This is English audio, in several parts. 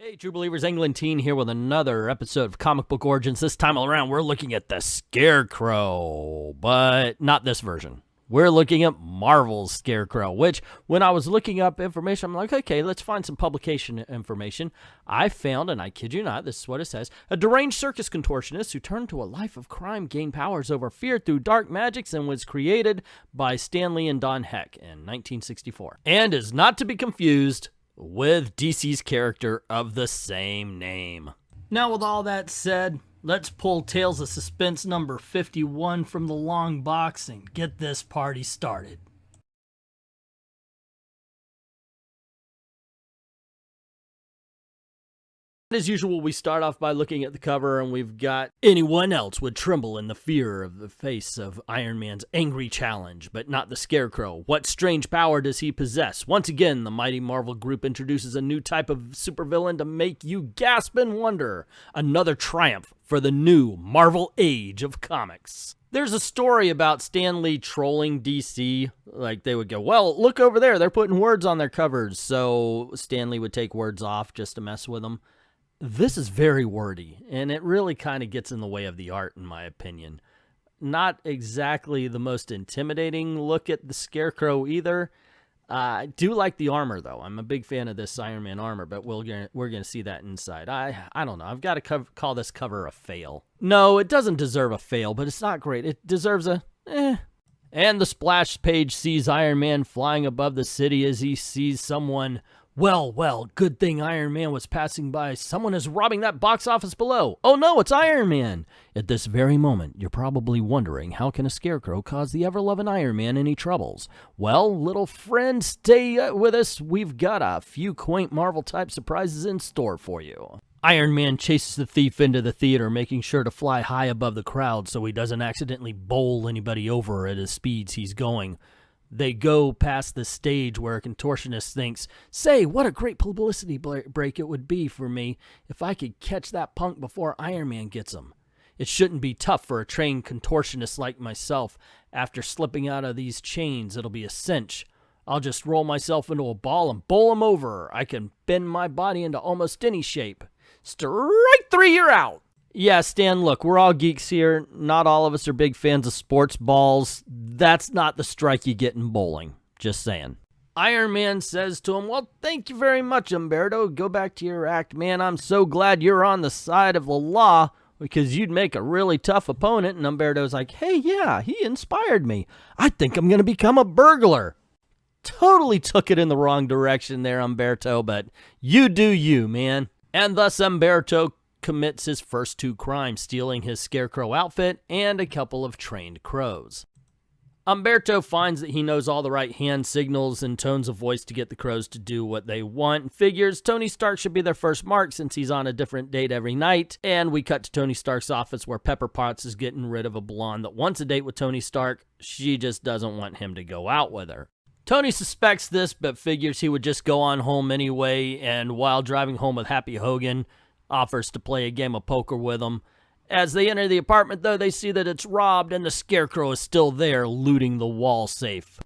Hey, True Believers, England Teen here with another episode of Comic Book Origins. This time around, we're looking at the Scarecrow, but not this version. We're looking at Marvel's Scarecrow, which, when I was looking up information, I'm like, okay, let's find some publication information. I found, and I kid you not, this is what it says, a deranged circus contortionist who turned to a life of crime gained powers over fear through dark magics and was created by Stan Lee and Don Heck in 1964. And is not to be confused with DC's character of the same name. Now, with all that said, let's pull Tales of Suspense number 51 from the long box and get this party started. As usual, we start off by looking at the cover, and we've got anyone else would tremble in the fear of the face of Iron Man's angry challenge, but not the Scarecrow. What strange power does he possess? Once again, the mighty Marvel Group introduces a new type of supervillain to make you gasp and wonder. Another triumph for the new Marvel Age of Comics. There's a story about Stan Lee trolling DC. Like, they would go, well, look over there, they're putting words on their covers. So Stan Lee would take words off just to mess with them. This is very wordy, and it really kind of gets in the way of the art, in my opinion. Not exactly the most intimidating look at the Scarecrow either. I do like the armor, though. I'm a big fan of this Iron Man armor, but we're gonna see that inside. I don't know. I've got to call this cover a fail. No, it doesn't deserve a fail, but it's not great. It deserves a eh. And the splash page sees Iron Man flying above the city as he sees someone. Well, good thing Iron Man was passing by. Someone is robbing that box office below. Oh no, it's Iron Man! At this very moment, you're probably wondering, how can a Scarecrow cause the ever-loving Iron Man any troubles? Well, little friend, stay with us. We've got a few quaint Marvel-type surprises in store for you. Iron Man chases the thief into the theater, making sure to fly high above the crowd so he doesn't accidentally bowl anybody over at his speeds he's going. They go past the stage where a contortionist thinks, say, what a great publicity break it would be for me if I could catch that punk before Iron Man gets him. It shouldn't be tough for a trained contortionist like myself. After slipping out of these chains, it'll be a cinch. I'll just roll myself into a ball and bowl him over. I can bend my body into almost any shape. Strike three, you're out. Yeah, Stan, look, we're all geeks here. Not all of us are big fans of sports balls. That's not the strike you get in bowling. Just saying. Iron Man says to him, well, thank you very much, Umberto. Go back to your act, man. I'm so glad you're on the side of the law because you'd make a really tough opponent. And Umberto's like, hey, yeah, he inspired me. I think I'm going to become a burglar. Totally took it in the wrong direction there, Umberto, but you do you, man. And thus Umberto commits his first two crimes, stealing his Scarecrow outfit and a couple of trained crows. Umberto finds that he knows all the right hand signals and tones of voice to get the crows to do what they want, and figures Tony Stark should be their first mark since he's on a different date every night. And we cut to Tony Stark's office where Pepper Potts is getting rid of a blonde that wants a date with Tony Stark. She just doesn't want him to go out with her. Tony suspects this, but figures he would just go on home anyway, and while driving home with Happy Hogan, offers to play a game of poker with him. As they enter the apartment, though, they see that it's robbed and the Scarecrow is still there, looting the wall safe.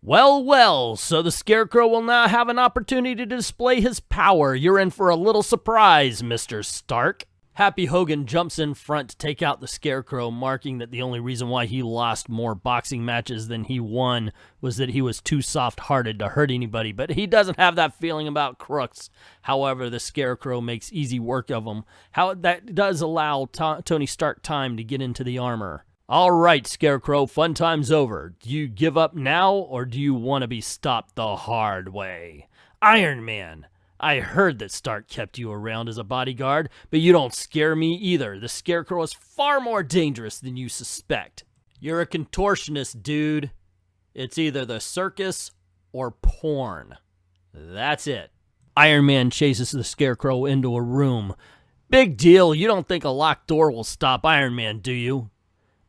Well, so the Scarecrow will now have an opportunity to display his power. You're in for a little surprise, Mr. Stark. Happy Hogan jumps in front to take out the Scarecrow, marking that the only reason why he lost more boxing matches than he won was that he was too soft-hearted to hurt anybody, but he doesn't have that feeling about crooks. However, the Scarecrow makes easy work of him. That does allow Tony Stark time to get into the armor. All right, Scarecrow, fun time's over. Do you give up now, or do you want to be stopped the hard way? Iron Man. I heard that Stark kept you around as a bodyguard, but you don't scare me either. The Scarecrow is far more dangerous than you suspect. You're a contortionist, dude. It's either the circus or porn. That's it. Iron Man chases the Scarecrow into a room. Big deal. You don't think a locked door will stop Iron Man, do you?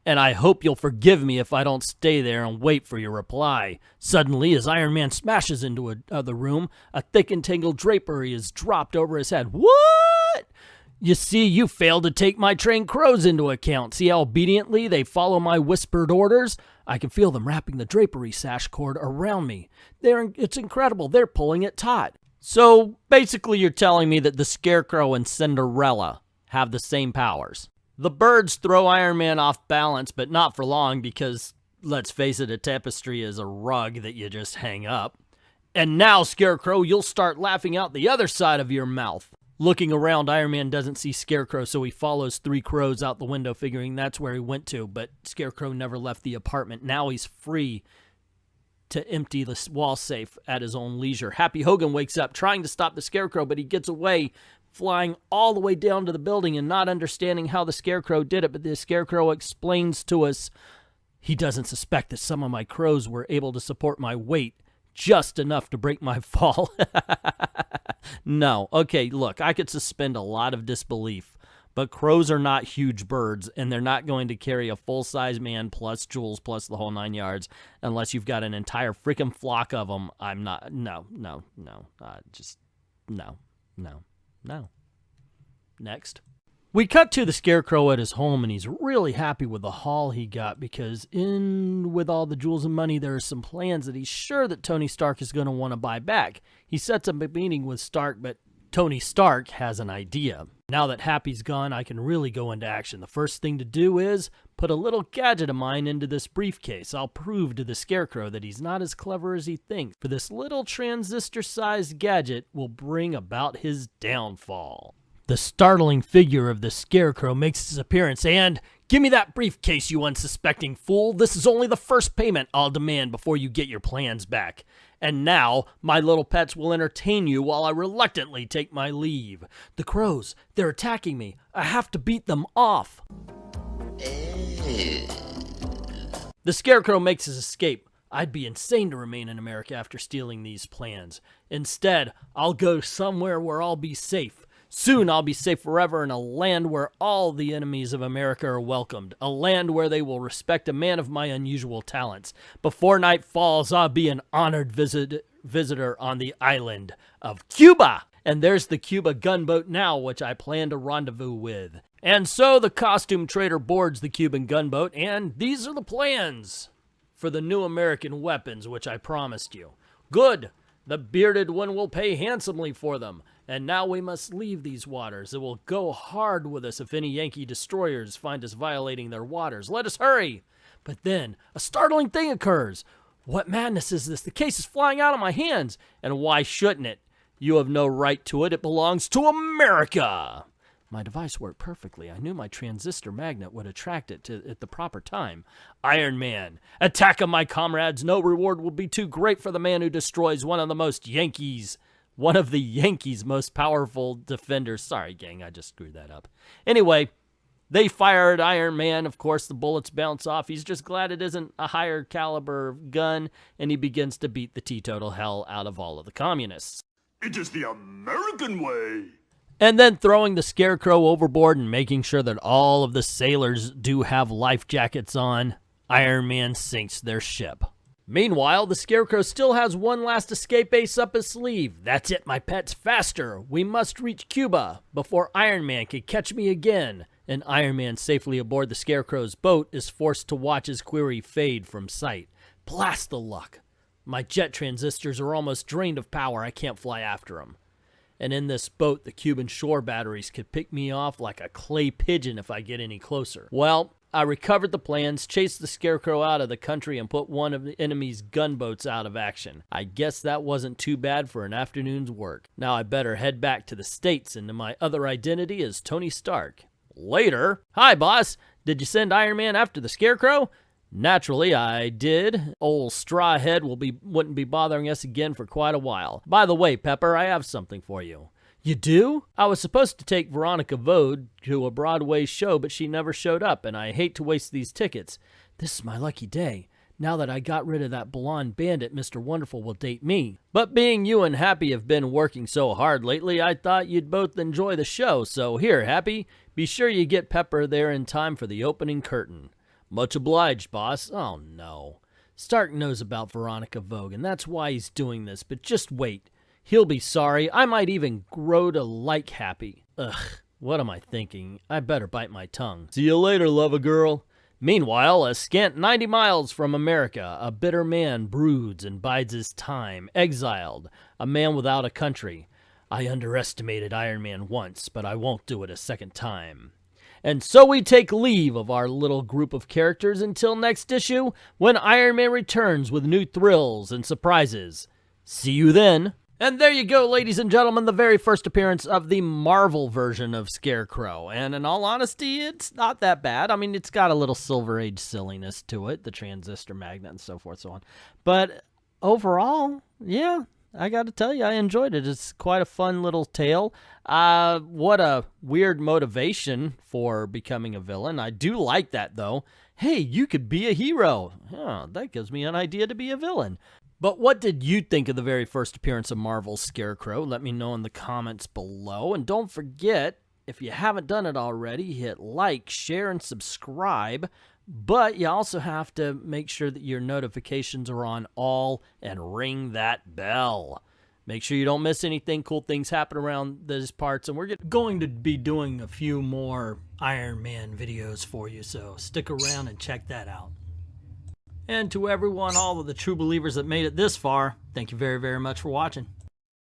And I hope you'll forgive me if I don't stay there and wait for your reply. Suddenly, as Iron Man smashes into the room, a thick and tangled drapery is dropped over his head. What? You see, you failed to take my trained crows into account. See how obediently they follow my whispered orders? I can feel them wrapping the drapery sash cord around me. It's incredible. They're pulling it taut. So basically you're telling me that the Scarecrow and Cinderella have the same powers. The birds throw Iron Man off balance, but not for long because, let's face it, a tapestry is a rug that you just hang up. And now, Scarecrow, you'll start laughing out the other side of your mouth. Looking around, Iron Man doesn't see Scarecrow, so he follows three crows out the window, figuring that's where he went to. But Scarecrow never left the apartment. Now he's free to empty the wall safe at his own leisure. Happy Hogan wakes up, trying to stop the Scarecrow, but he gets away, flying all the way down to the building and not understanding how the Scarecrow did it. But the Scarecrow explains to us he doesn't suspect that some of my crows were able to support my weight just enough to break my fall. No. Okay, look, I could suspend a lot of disbelief, but crows are not huge birds, and they're not going to carry a full-size man plus Jules plus the whole 9 yards unless you've got an entire freaking flock of them. I'm not. No. Just no. Next. We cut to the Scarecrow at his home, and he's really happy with the haul he got because with all the jewels and money, there are some plans that he's sure that Tony Stark is going to want to buy back. He sets up a meeting with Stark, but Tony Stark has an idea. Now that Happy's gone, I can really go into action. The first thing to do is put a little gadget of mine into this briefcase. I'll prove to the Scarecrow that he's not as clever as he thinks. For this little transistor-sized gadget will bring about his downfall. The startling figure of the Scarecrow makes his appearance and, "Give me that briefcase, you unsuspecting fool. This is only the first payment I'll demand before you get your plans back. And now, my little pets will entertain you while I reluctantly take my leave. The crows, they're attacking me. I have to beat them off." The Scarecrow makes his escape. I'd be insane to remain in America after stealing these plans. Instead, I'll go somewhere where I'll be safe. Soon I'll be safe forever in a land where all the enemies of America are welcomed, a land where they will respect a man of my unusual talents. Before night falls, I'll be an honored visitor on the island of Cuba. And there's the Cuba gunboat now, which I plan to rendezvous with. And so the costume trader boards the Cuban gunboat, and these are the plans for the new American weapons, which I promised you. Good. The bearded one will pay handsomely for them. And now we must leave these waters. It will go hard with us if any Yankee destroyers find us violating their waters. Let us hurry. But then a startling thing occurs. What madness is this? The case is flying out of my hands. And why shouldn't it? You have no right to it. It belongs to America. My device worked perfectly. I knew my transistor magnet would attract it at the proper time. Iron Man, attack of my comrades. No reward will be too great for the man who destroys one of the Yankees' most powerful defenders. Sorry, gang, I just screwed that up. Anyway, they fire at Iron Man. Of course, the bullets bounce off. He's just glad it isn't a higher caliber gun, and he begins to beat the teetotal hell out of all of the communists. It is the American way. And then throwing the Scarecrow overboard and making sure that all of the sailors do have life jackets on, Iron Man sinks their ship. Meanwhile, the Scarecrow still has one last escape ace up his sleeve. That's it, my pets, faster! We must reach Cuba before Iron Man can catch me again. And Iron Man, safely aboard the Scarecrow's boat, is forced to watch his query fade from sight. Blast the luck! My jet transistors are almost drained of power. I can't fly after them. And in this boat, the Cuban shore batteries could pick me off like a clay pigeon if I get any closer. Well, I recovered the plans, chased the Scarecrow out of the country, and put one of the enemy's gunboats out of action. I guess that wasn't too bad for an afternoon's work. Now I better head back to the States into my other identity as Tony Stark. Later. Hi, boss. Did you send Iron Man after the Scarecrow? Naturally, I did. Old Strawhead wouldn't be bothering us again for quite a while. By the way, Pepper, I have something for you. You do? I was supposed to take Veronica Vode to a Broadway show, but she never showed up, and I hate to waste these tickets. This is my lucky day. Now that I got rid of that blonde bandit, Mr. Wonderful will date me. But being you and Happy have been working so hard lately, I thought you'd both enjoy the show. So here, Happy, be sure you get Pepper there in time for the opening curtain. Much obliged, boss. Oh, no. Stark knows about Veronica Vogue, and that's why he's doing this, but just wait. He'll be sorry. I might even grow to like Happy. Ugh, what am I thinking? I better bite my tongue. See you later, love-a-girl. Meanwhile, a scant 90 miles from America, a bitter man broods and bides his time, exiled, a man without a country. I underestimated Iron Man once, but I won't do it a second time. And so we take leave of our little group of characters until next issue, when Iron Man returns with new thrills and surprises. See you then. And there you go, ladies and gentlemen, the very first appearance of the Marvel version of Scarecrow. And in all honesty, it's not that bad. I mean, it's got a little Silver Age silliness to it, the transistor magnet and so forth, so on. But overall, yeah, I got to tell you, I enjoyed it. It's quite a fun little tale. What a weird motivation for becoming a villain. I do like that, though. Hey, you could be a hero. Oh, that gives me an idea to be a villain. But what did you think of the very first appearance of Marvel's Scarecrow? Let me know in the comments below. And don't forget, if you haven't done it already, hit like, share, and subscribe. But you also have to make sure that your notifications are on all and ring that bell. Make sure you don't miss anything. Cool things happen around these parts. And we're going to be doing a few more Iron Man videos for you. So stick around and check that out. And to everyone, all of the true believers that made it this far, thank you very, very much for watching.